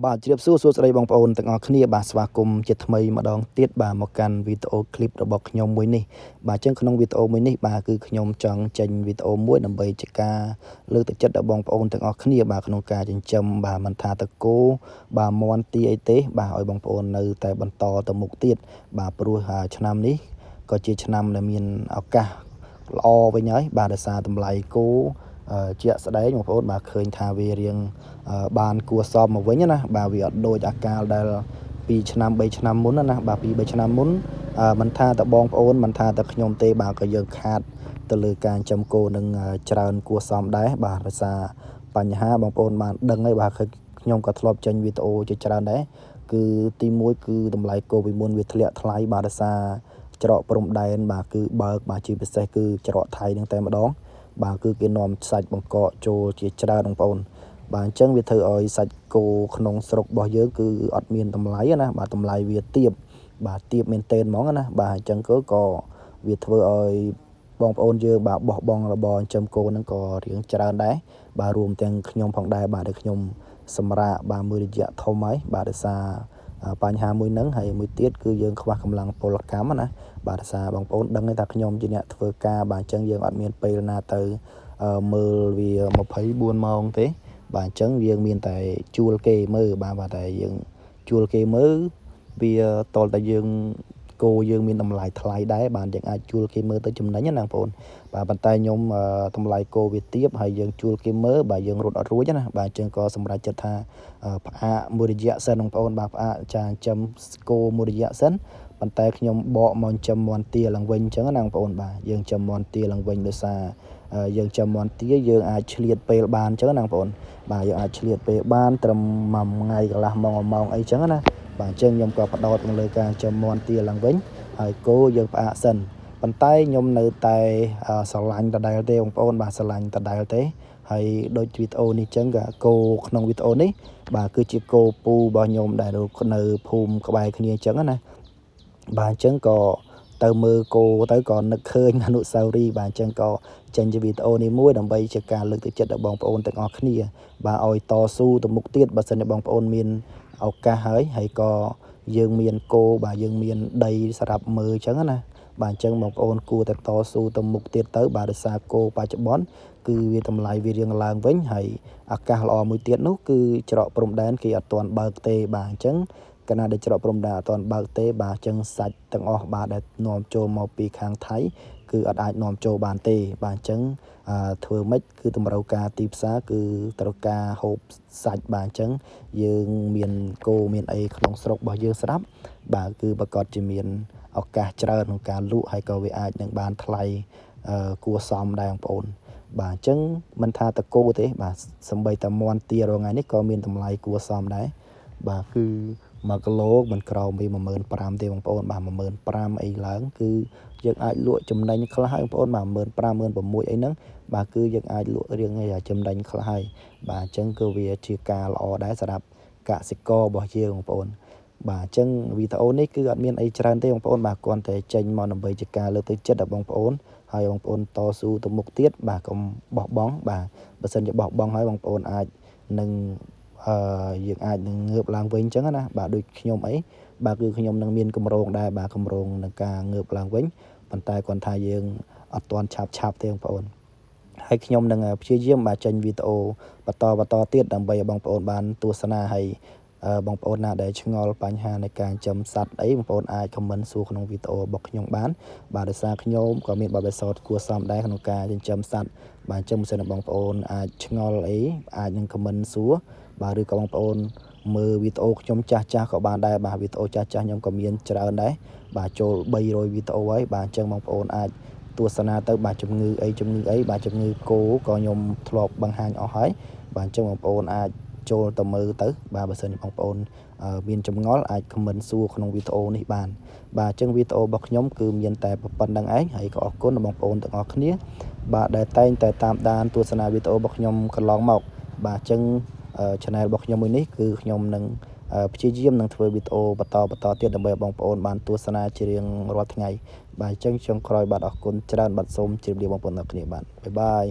បាទជ្រាបសួរសួស្តីបងប្អូនទាំងអស់គ្នាបាទស្វាគមន៍ជាថ្មីម្ដងទៀតបាទមកកាន់វីដេអូឃ្លីបរបស់ខ្ញុំមួយនេះបាទអញ្ចឹងក្នុងវីដេអូមួយនេះបាទគឺខ្ញុំចង់ចេញវីដេអូមួយដើម្បីជាការលើកទឹកចិត្តដល់បងប្អូនទាំងអស់គ្នាបាទក្នុងការចិញ្ចឹមបាទមិនថាតកូបាទមាន់ទាអីទេបាទឲ្យបងប្អូននៅតែបន្តទៅមុខទៀតបាទព្រោះឆ្នាំនេះក៏ជាឆ្នាំដែលមានឱកាសល្អវិញហើយបាទដោយសារតម្លៃគោជាក់ស្ដែងបងប្អូនបាទឃើញថាវារៀងបានគួរសមមកវិញណាបាទវាអត់ដូចអាកាលដែល2ឆ្នាំ3ឆ្នាំមុនណាបាទ2 3ឆ្នាំមុនមិនថាតែបងប្អូនមិនថាតែខ្ញុំទេបាទក៏យើងខាតទៅលើការចិញ្ចឹមគោនឹងច្រើនគួរសមដែរបាទដោយសារបញ្ហាបងប្អូនបានដឹងហើយបាទខ្ញុំក៏ធ្លាប់ចេញវីដេអូជាច្រើនដែរគឺទី1គឺតម្លៃគោពីមុនវាធ្លាក់ថ្លៃបាទដោយសារច្រកព្រំដែនបាទគឺបើកបាទជាពិសេសគឺច្រកថៃនឹងតែម្ដងបាទគឺគេនាំសាច់បង្កកចូលជាច្រើនបងប្អូនបាទអញ្ចឹងវាធ្វើឲ្យសាច់គោក្នុងស្រុករបស់យើងគឺអត់មានតម្លៃណាបាទតម្លៃវាទាបបាទទាបមែនទែនហ្មងណាបាទអញ្ចឹងក៏វាធ្វើឲ្យបងប្អូនយើងបាទបោះបង់របរចិញ្ចឹមគោហ្នឹងក៏រៀងច្រើនដែរបាទរួមទាំងខ្ញុំផងដែរបាទដែលខ្ញុំសម្រាប់បាទមួយរយៈធំហើយបាទដោយសារបញ្ហាមួយហ្នឹងហើយមួយទៀតគឺយើងខ្វះកម្លាំងពលកម្មណាបាទដោយសារបងប្អូនដឹងថាខ្ញុំជាអ្នកធ្វើការបាទអញ្ចឹងយើងអត់មានពេលណាទៅមើលវា24ម៉ោងទេបាទអញ្ចឹងយើងមានតែជួលគេមើលបាទតែយើងជួលគេមើលវាតលតែយើងគោយើងមានតម្លៃថ្លៃដែរបាទយើងអាចជួលគេមើលទៅចំណេញណាបងប្អូនបាទប៉ុន្តែខ្ញុំតម្លៃគោវាទាបហើយយើងជួលគេមើលបាទយើងរត់អត់រួចណាបាទអញ្ចឹងក៏សម្រេចចិត្តថាផ្អាកមួយរយៈសិនបងប្អូនបាទផ្អាកចាចិញ្ចឹមគោមួយរយៈសិនប៉ុន្តែខ្ញុំបកមកចិញ្ចឹមមាន់ទាឡើងវិញអញ្ចឹងណាបងប្អូនបាទយើងចិញ្ចឹមមាន់ទាឡើងវិញដោយសារយើងចិញ្ចឹមមាន់ទាយើងអាចឆ្លៀតពេលបានអញ្ចឹងណាបងប្អូនបាទយើងអាចឆ្លៀតពេលបានត្រឹម1ថ្ងៃកន្លះម៉ោងអីចឹងណាបាទអញ្ចឹងខ្ញុំក៏បដោតលើការចិញ្ចឹមមាន់ទាឡើងវិញហើយគោយើងផ្អាកសិនប៉ុន្តែខ្ញុំនៅតែស្រឡាញ់ដដែលទេបងប្អូនបាទស្រឡាញ់ដដែលទេហើយដូចវីដេអូនេះចឹងក៏គោក្នុងវីដេអូនេះបាទគឺជាគោពូរបស់ខ្ញុំដែលនៅភូមិក្បែរគ្នាអញ្ចឹងណាបាទអញ្ចឹងក៏ទៅមើលគោទៅក៏នឹកឃើញអនុស្សាវរីយ៍បាទអញ្ចឹងក៏ចេញជាវីដេអូនេះមួយដើម្បីជាការលើកទឹកចិត្តដល់បងប្អូនទាំងអស់គ្នាបាទឲ្យតស៊ូទៅមុខទៀតបើសិនជាបងប្អូនមានឱកាសហើយក៏យើងមានគោបាទយើងមានដីសម្រាប់មើលអញ្ចឹងណាបាទអញ្ចឹងបងប្អូនគួរតែតស៊ូទៅមុខទៀតទៅបាទដោយសារគោបច្ចុប្បន្នគឺវាតម្លៃវារៀងឡើងវិញហើយឱកាសល្អមួយទៀតនោះគឺច្រកព្រំដែនគេអត់ទាន់បើកទេបាទអញ្ចឹងកាលណាដែលច្រកព្រំដែនអត់ទាន់បើកទេបាទអញ្ចឹងសាច់ទាំងអស់បាទដែលនាំចូលមកពីខាងថៃគឺអត់អាចនាំចូលបានទេបាទអញ្ចឹងធ្វើម៉េចគឺតម្រូវការទីផ្សារគឺត្រូវការហូបសាច់បាទអញ្ចឹងយើងមានគោមានអីក្នុងស្រុករបស់យើងស្រាប់បាទគឺប្រកាសជាមានឱកាសច្រើនក្នុងការលក់ហើយក៏វាអាចនឹងបានថ្លៃគួរសមដែរបងប្អូនបាទអញ្ចឹងមិនថាតគោទេបាទសម្បីតែមាន់ទារងថ្ងៃនេះក៏មានតម្លៃគួរសមដែរបាទគឺ1គីឡូមិនក្រោមពី15000ទេបងប្អូនបាទ15000អីឡើងគឺយើងអាចលក់ចំណេញខ្លះហើយបងប្អូនបាទ15000 16000អីហ្នឹងបាទគឺយើងអាចលក់រៀងចំណេញខ្លះហើយបាទអញ្ចឹងគឺវាជាការល្អដែរសម្រាប់កសិកររបស់យើងបងប្អូនបាទអញ្ចឹងវីដេអូនេះគឺអត់មានអីច្រើនទេបងប្អូនបាទគ្រាន់តែចេញមកដើម្បីជាការលើកទឹកចិត្តដល់បងប្អូនហើយបងប្អូនតស៊ូទៅមុខទៀតបាទកុំបោះបង់បាទបើសិនជាបោះបង់ហើយបងប្អូនអាចនឹងយើងអាចនឹងងើបឡើងវិញអញ្ចឹងណាបាទដូចខ្ញុំអីបាទគឺខ្ញុំនឹងមានកម្រងដែរបាទកម្រងនឹងការងើបឡើងវិញប៉ុន្តែគ្រាន់ថាយើងអត់ទាន់ឆាប់ទេបងប្អូនហើយខ្ញុំនឹងព្យាយាមបាទចេញវីដេអូបន្តទៀតដើម្បីឲ្យបងប្អូនបានទស្សនាហើយបងប្អូនណាដែលឆ្ងល់បញ្ហានៃការចិញ្ចឹមសត្វអីបងប្អូនអាចខមមិនសួរក្នុងវីដេអូរបស់ខ្ញុំបានបាទដោយសារខ្ញុំក៏មានបទពិសោធន៍គួរសមដែរក្នុងការចិញ្ចឹមសត្វបាទអញ្ចឹងបើសិនបងប្អូនអាចឆ្ងល់អីអាចនឹងខមមិនសួរបាទឬក៏បងប្អូនមើលវីដេអូខ្ញុំចាស់ក៏បានដែរបាទវីដេអូចាស់ខ្ញុំក៏មានច្រើនដែរបាទចូល300វីដេអូហើយបាទអញ្ចឹងបងប្អូនអាចទស្សនាទៅបាទជំងឺអីបាទជំងឺគោក៏ខ្ញុំធ្លាប់បង្ហាញអស់ហើយបាទអញ្ចឹងបងប្អូនអាចចូលទៅមើលទៅបាទបើសិនជាបងប្អូនមានចម្ងល់អាចខមមិនសួរក្នុងវីដេអូនេះបានបាទអញ្ចឹងវីដេអូរបស់ខ្ញុំគឺមានតែប៉ុណ្្នឹងឯងហើយក៏អរគុណដល់បងប្អូនទាំងអស់គ្នាបាទដែលតែងតែតាមដានទស្សនាវីដេអូរបស់ខ្ញុំកន្លងមកបាទអញ្ចឹងchannel របស់ខ្ញុំមួយនេះគឺខ្ញុំនឹងព្យាយាមនឹងធ្វើវីដេអូបន្តទៀតដើម្បីឲ្យបងប្អូនបានទស្សនាជារៀងរាល់ថ្ងៃបាទអញ្ចឹងចុងក្រោយបាទអរគុណច្រើនបាទសូមជម្រាបលាបងប្អូនទាំងអស់គ្នាបាទបាយបាយ